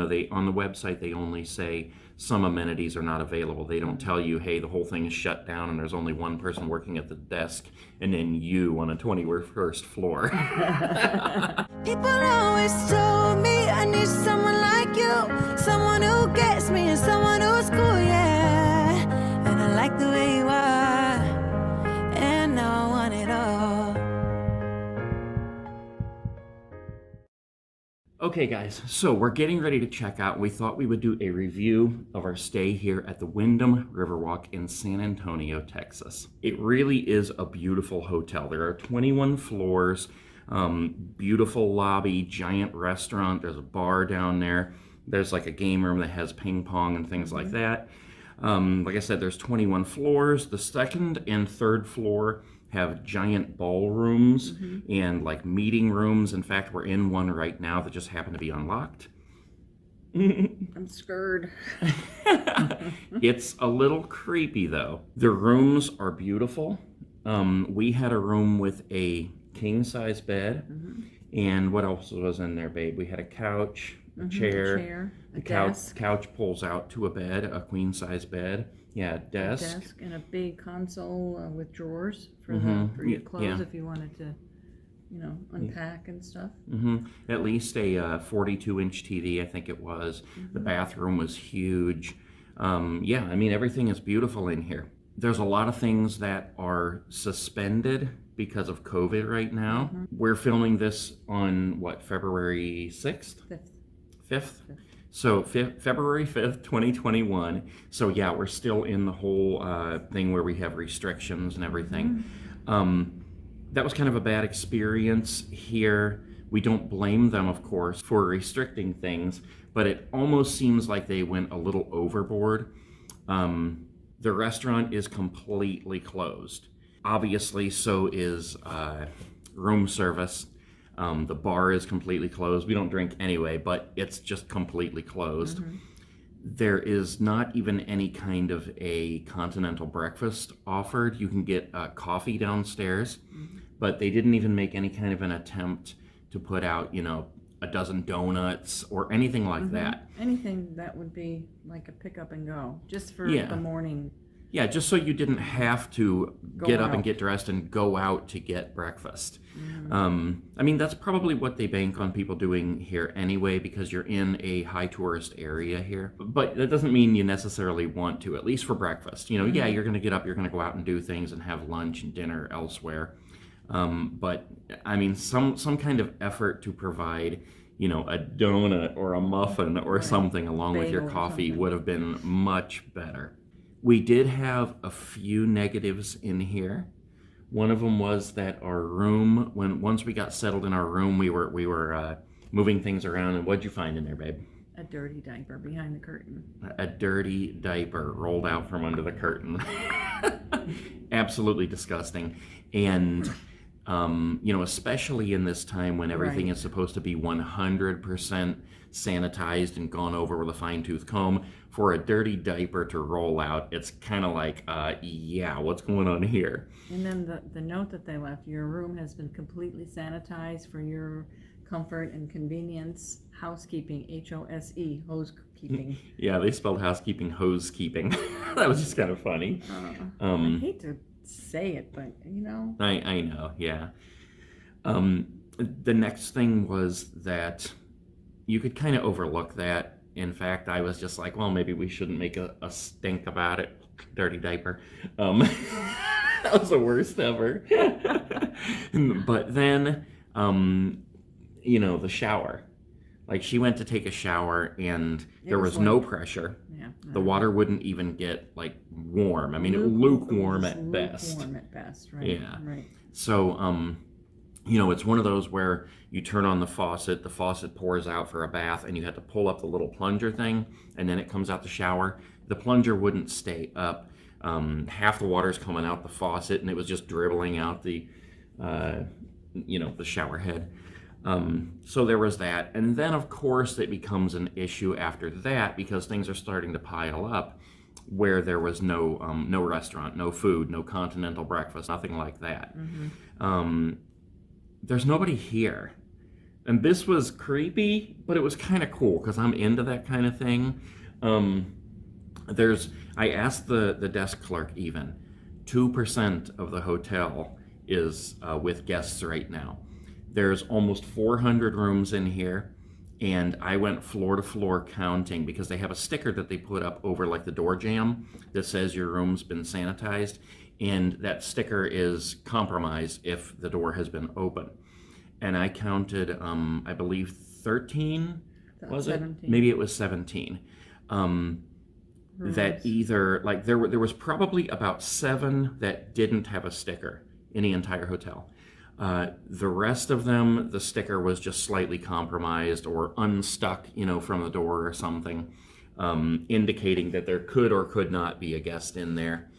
they on the website, they only say some amenities are not available. They don't tell you, hey, the whole thing is shut down and there's only one person working at the desk and then you on a 21st floor. People always told me I need someone like you, someone who gets me and someone who's cool, yeah. And I like the way you are, and now I want it all. Okay guys, so we're getting ready to check out. We thought we would do a review of our stay here at the Wyndham Riverwalk in San Antonio, Texas. It really is a beautiful hotel. There are 21 floors, beautiful lobby, giant restaurant. There's a bar down there. There's like a game room that has ping pong and things like that. Like I said, there's 21 floors. The second and third floor have giant ballrooms and like meeting rooms. In fact, we're in one right now that just happened to be unlocked. I'm scared. It's a little creepy though. The rooms are beautiful. We had a room with a king size bed. And what else was in there, babe? We had a couch, a chair, a couch pulls out to a bed, a queen size bed. Yeah, desk and a big console with drawers for your clothes if you wanted to, unpack and stuff. At least a 42-inch TV, I think it was. The bathroom was huge. Yeah, I mean, everything is beautiful in here. There's a lot of things that are suspended because of COVID right now. We're filming this on, what, February 6th? 5th? So February 5th, 2021. So yeah, we're still in the whole thing where we have restrictions and everything. That was kind of a bad experience here. We don't blame them, of course, for restricting things, but it almost seems like they went a little overboard. The restaurant is completely closed. Obviously, so is room service. The bar is completely closed. We don't drink anyway, but it's just completely closed. There is not even any kind of a continental breakfast offered. You can get coffee downstairs, but they didn't even make any kind of an attempt to put out, a dozen donuts or anything like that. Anything that would be like a pick up and go, just for the morning. Yeah, just so you didn't have to get up and get dressed and go out to get breakfast. I mean, that's probably what they bank on people doing here anyway, because you're in a high tourist area here. But that doesn't mean you necessarily want to, at least for breakfast. Yeah, you're going to get up, you're going to go out and do things and have lunch and dinner elsewhere. But I mean, some kind of effort to provide, a donut or a muffin or something along with your coffee would have been much better. We did have a few negatives in here. One of them was that our room, once we got settled in our room, we were moving things around. And what'd you find in there, babe? A dirty diaper behind the curtain. A dirty diaper rolled out from under the curtain. Absolutely disgusting. And especially in this time when everything is supposed to be 100% sanitized and gone over with a fine-tooth comb, for a dirty diaper to roll out, it's kind of like, yeah, what's going on here? And then the note that they left, your room has been completely sanitized for your comfort and convenience. Housekeeping, H-O-S-E, housekeeping. Yeah, they spelled housekeeping, housekeeping. That was just kind of funny. I hate to say it, but I know, yeah. The next thing was that you could kind of overlook that. In fact, I was just like, well, maybe we shouldn't make a stink about it. Dirty diaper. That was the worst ever. But then, the shower. Like, she went to take a shower and there was no pressure. Yeah. The water wouldn't even get, like, warm. I mean, lukewarm at best. Lukewarm at best, right. Yeah. Right. So, it's one of those where you turn on the faucet pours out for a bath, and you have to pull up the little plunger thing, and then it comes out the shower. The plunger wouldn't stay up. Half the water's coming out the faucet, and it was just dribbling out the shower head. So there was that. And then, of course, it becomes an issue after that because things are starting to pile up where there was no restaurant, no food, no continental breakfast, nothing like that. There's nobody here. And this was creepy, but it was kind of cool because I'm into that kind of thing. I asked the desk clerk even, 2% of the hotel is with guests right now. There's almost 400 rooms in here, and I went floor to floor counting because they have a sticker that they put up over like the door jamb that says your room's been sanitized, and that sticker is compromised if the door has been open. And I counted, I believe 13, was it? 17. Maybe it was 17. That either, like there was probably about 7 that didn't have a sticker in the entire hotel. The rest of them, the sticker was just slightly compromised or unstuck, from the door or something, indicating that there could or could not be a guest in there.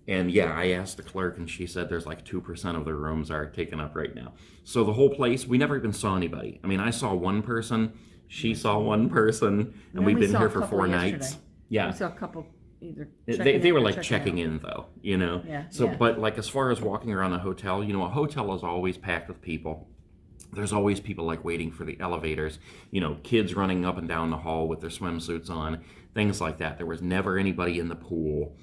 And yeah, I asked the clerk and she said there's like 2% of the rooms are taken up right now. So the whole place, we never even saw anybody. I mean, I saw one person, she saw one person, and we've been here for 4 nights. Yeah. We saw a couple either They were like checking in though, Yeah. So, yeah. but like as far as walking around a hotel, a hotel is always packed with people. There's always people like waiting for the elevators, kids running up and down the hall with their swimsuits on, things like that. There was never anybody in the pool,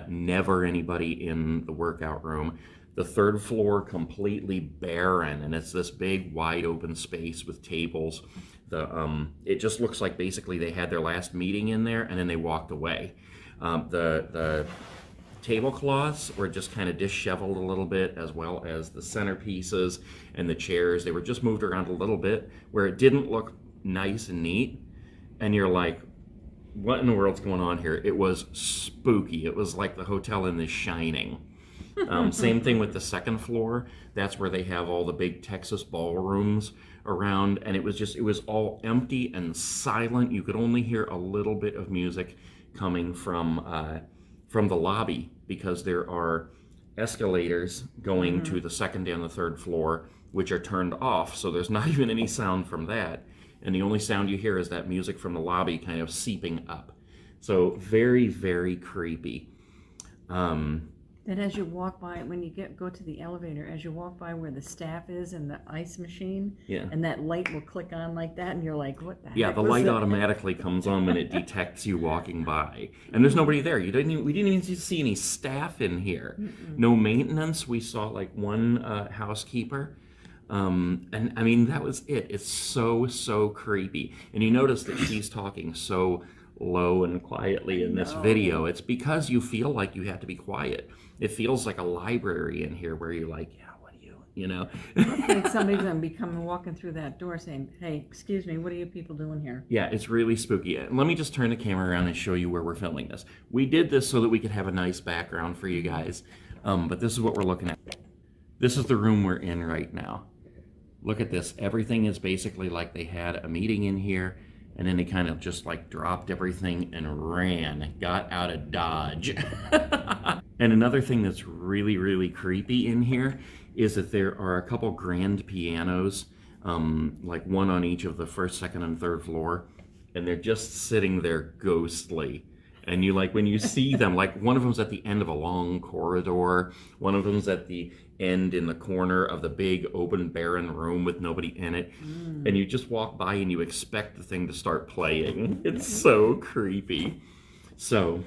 never anybody in the workout room. The 3rd floor completely barren, and it's this big wide open space with tables. It just looks like basically they had their last meeting in there and then they walked away. The tablecloths were just kind of disheveled a little bit, as well as the centerpieces and the chairs. They were just moved around a little bit where it didn't look nice and neat. And you're like, what in the world's going on here? It was spooky. It was like the hotel in The Shining. Same thing with the 2nd floor. That's where they have all the big Texas ballrooms around, and it was all empty and silent. You could only hear a little bit of music coming from the lobby because there are escalators going to the 2nd and the 3rd floor, which are turned off, so there's not even any sound from that. And the only sound you hear is that music from the lobby kind of seeping up. So very, very creepy. Then as you walk by, when you go to the elevator, as you walk by where the staff is and the ice machine, and that light will click on like that, and you're like, what the heck? Yeah, the was light that? automatically comes on when it detects you walking by. And there's nobody there. We didn't even see any staff in here. No maintenance. We saw like one housekeeper. And I mean, that was it. It's so creepy. And you notice that she's talking so low and quietly in this video. It's because you feel like you have to be quiet. It feels like a library in here where you're like, yeah, what are you, I think somebody's going to be coming walking through that door saying, hey, excuse me, what are you people doing here? Yeah, it's really spooky. Let me just turn the camera around and show you where we're filming this. We did this so that we could have a nice background for you guys. But this is what we're looking at. This is the room we're in right now. Look at this. Everything is basically like they had a meeting in here, and then they kind of just like dropped everything and ran, got out of Dodge. And another thing that's really creepy in here is that there are a couple grand pianos, like one on each of the 1st, 2nd, and 3rd floor, and they're just sitting there ghostly. And you like when you see them, like one of them's at the end of a long corridor, one of them's at the end in the corner of the big open barren room with nobody in it, and you just walk by and you expect the thing to start playing. It's so creepy. So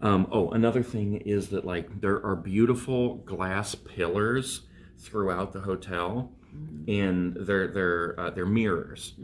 another thing is that like there are beautiful glass pillars throughout the hotel, and they're mirrors,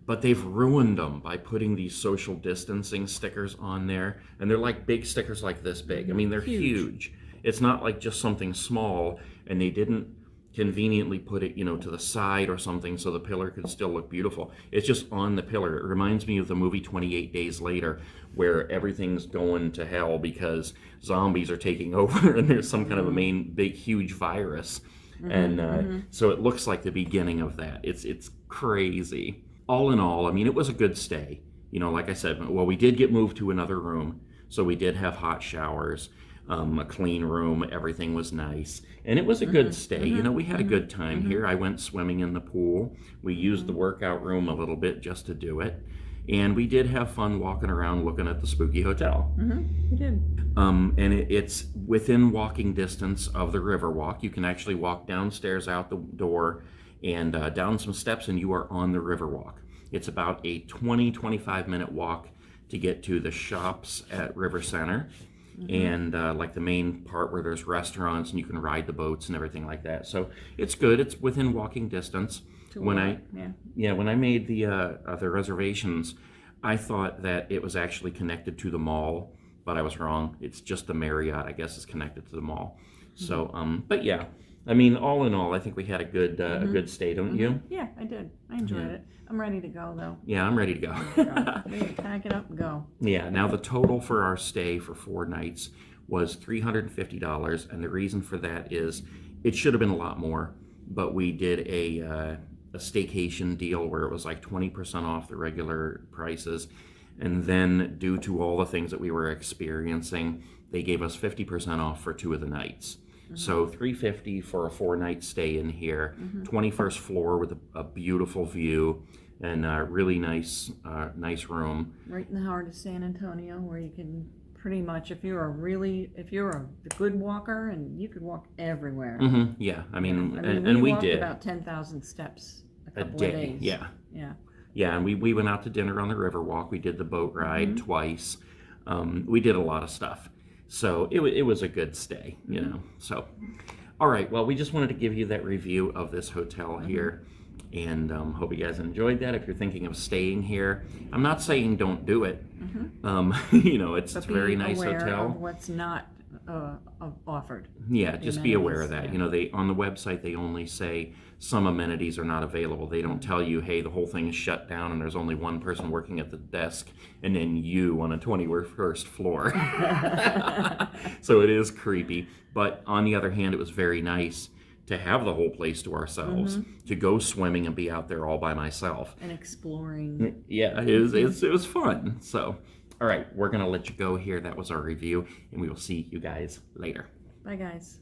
but they've ruined them by putting these social distancing stickers on there, and they're like big stickers like this big. I mean, they're huge. It's not like just something small, and they didn't conveniently put it, to the side or something so the pillar could still look beautiful. It's just on the pillar. It reminds me of the movie 28 Days Later, where everything's going to hell because zombies are taking over and there's some kind of a big, huge virus. So it looks like the beginning of that. It's crazy. All in all, I mean, it was a good stay. Like I said, well, we did get moved to another room, so we did have hot showers. A clean room, everything was nice, and it was a good stay. We had a good time here. I went swimming in the pool. We used the workout room a little bit just to do it, and we did have fun walking around looking at the spooky hotel. We did. And it's within walking distance of the Riverwalk. You can actually walk downstairs out the door and down some steps, and you are on the Riverwalk. It's about a 20-25 minute walk to get to the shops at River Center, and like the main part where there's restaurants and you can ride the boats and everything like that. So it's good. It's within walking distance. When I made the reservations, I thought that it was actually connected to the mall, but I was wrong. It's just the Marriott, I guess, is connected to the mall. So, but yeah, I mean, all in all, I think we had a good stay, don't you? Yeah, I did. I enjoyed it. I'm ready to go, though. Yeah, I'm ready to go. Ready to pack it up and go. Yeah, now the total for our stay for 4 nights was $350, and the reason for that is it should have been a lot more, but we did a staycation deal where it was like 20% off the regular prices, and then due to all the things that we were experiencing, they gave us 50% off for 2 of the nights. So $350 for a 4-night stay in here, 21st floor with a beautiful view, and a really nice room. Right in the heart of San Antonio, where you can pretty much, if you're a good walker, and you could walk everywhere. Yeah, I mean, we we walked did about 10,000 steps a couple of day. days. Yeah, and we went out to dinner on the Riverwalk. We did the boat ride twice. We did a lot of stuff. So it was a good stay, you know. So, all right, well, we just wanted to give you that review of this hotel here, and hope you guys enjoyed that. If you're thinking of staying here, I'm not saying don't do it. You know, it's a very nice hotel. Be aware of what's not offered. Yeah, just be aware of that. You know, they on the website they only say some amenities are not available. They don't tell you, hey, the whole thing is shut down and there's only one person working at the desk and then you on a 21st floor. So it is creepy. But on the other hand, it was very nice to have the whole place to ourselves, to go swimming and be out there all by myself. And exploring. Yeah, it was fun. So, all right, we're going to let you go here. That was our review, and we will see you guys later. Bye, guys.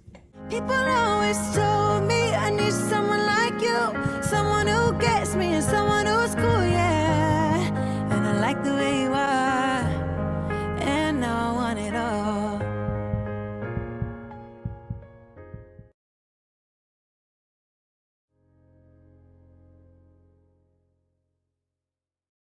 People always told me I need someone like you, someone who gets me and someone who